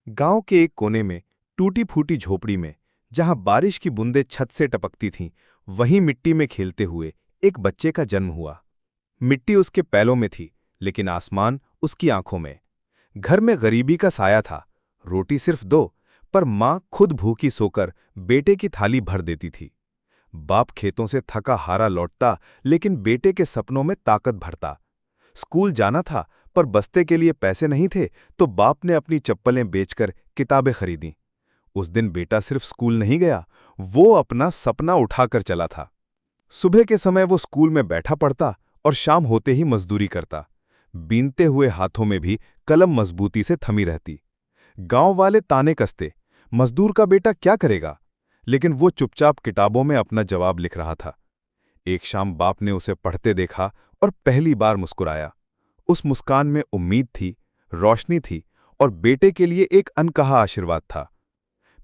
गांव के एक कोने में टूटी फूटी झोपड़ी में जहां बारिश की बूंदें छत से टपकती थीं, वहीं मिट्टी में खेलते हुए एक बच्चे का जन्म हुआ। मिट्टी उसके पैरों में थी, लेकिन आसमान उसकी आंखों में। घर में गरीबी का साया था, रोटी सिर्फ दो, पर मां खुद भूखी सोकर बेटे की थाली भर देती थी। बाप खेतों से थका हारा लौटता, लेकिन बेटे के सपनों में ताकत भरता। स्कूल जाना था, पर बस्ते के लिए पैसे नहीं थे, तो बाप ने अपनी चप्पलें बेचकर किताबें खरीदी। उस दिन बेटा सिर्फ स्कूल नहीं गया, वो अपना सपना उठाकर चला था। सुबह के समय वो स्कूल में बैठा पढ़ता और शाम होते ही मजदूरी करता। बीनते हुए हाथों में भी कलम मजबूती से थमी रहती। गांव वाले ताने कसते, मजदूर का बेटा क्या करेगा, लेकिन वो चुपचाप किताबों में अपना जवाब लिख रहा था। एक शाम बाप ने उसे पढ़ते देखा और पहली बार मुस्कुराया। उस मुस्कान में उम्मीद थी, रोशनी थी, और बेटे के लिए एक अनकहा आशीर्वाद था।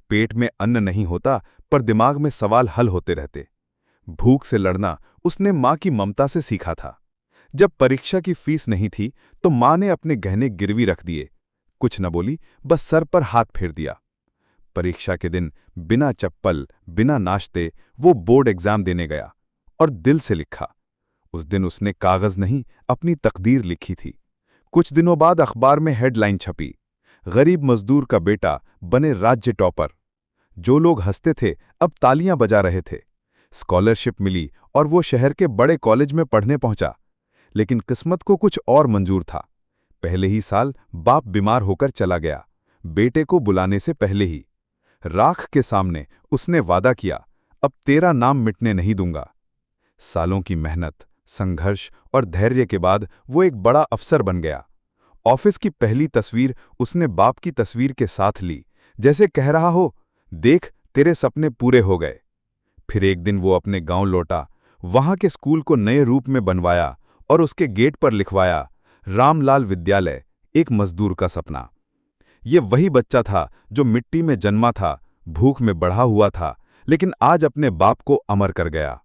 पेट में अन्न नहीं होता, पर दिमाग में सवाल हल होते रहते। भूख से लड़ना उसने मां की ममता से सीखा था। जब परीक्षा की फीस नहीं थी, तो मां ने अपने गहने गिरवी रख दिए। कुछ न बोली, बस सर पर हाथ फेर दिया। परीक्षा के दिन बिना चप्पल, बिना नाश्ते वो बोर्ड एग्जाम देने गया, और दिल से लिखा। उस दिन उसने कागज नहीं, अपनी तकदीर लिखी थी। कुछ दिनों बाद अखबार में हेडलाइन छपी, गरीब मजदूर का बेटा बने राज्य टॉपर। जो लोग हंसते थे, अब तालियां बजा रहे थे। स्कॉलरशिप मिली और वो शहर के बड़े कॉलेज में पढ़ने पहुंचा। लेकिन किस्मत को कुछ और मंजूर था। पहले ही साल बाप बीमार होकर चला गया, बेटे को बुलाने से पहले ही। राख के सामने उसने वादा किया, अब तेरा नाम मिटने नहीं दूंगा। सालों की मेहनत, संघर्ष और धैर्य के बाद वो एक बड़ा अफसर बन गया। ऑफिस की पहली तस्वीर उसने बाप की तस्वीर के साथ ली, जैसे कह रहा हो, देख तेरे सपने पूरे हो गए। फिर एक दिन वो अपने गांव लौटा, वहां के स्कूल को नए रूप में बनवाया और उसके गेट पर लिखवाया, रामलाल विद्यालय, एक मजदूर का सपना। ये वही बच्चा था जो मिट्टी में जन्मा था, भूख में बढ़ा हुआ था, लेकिन आज अपने बाप को अमर कर गया।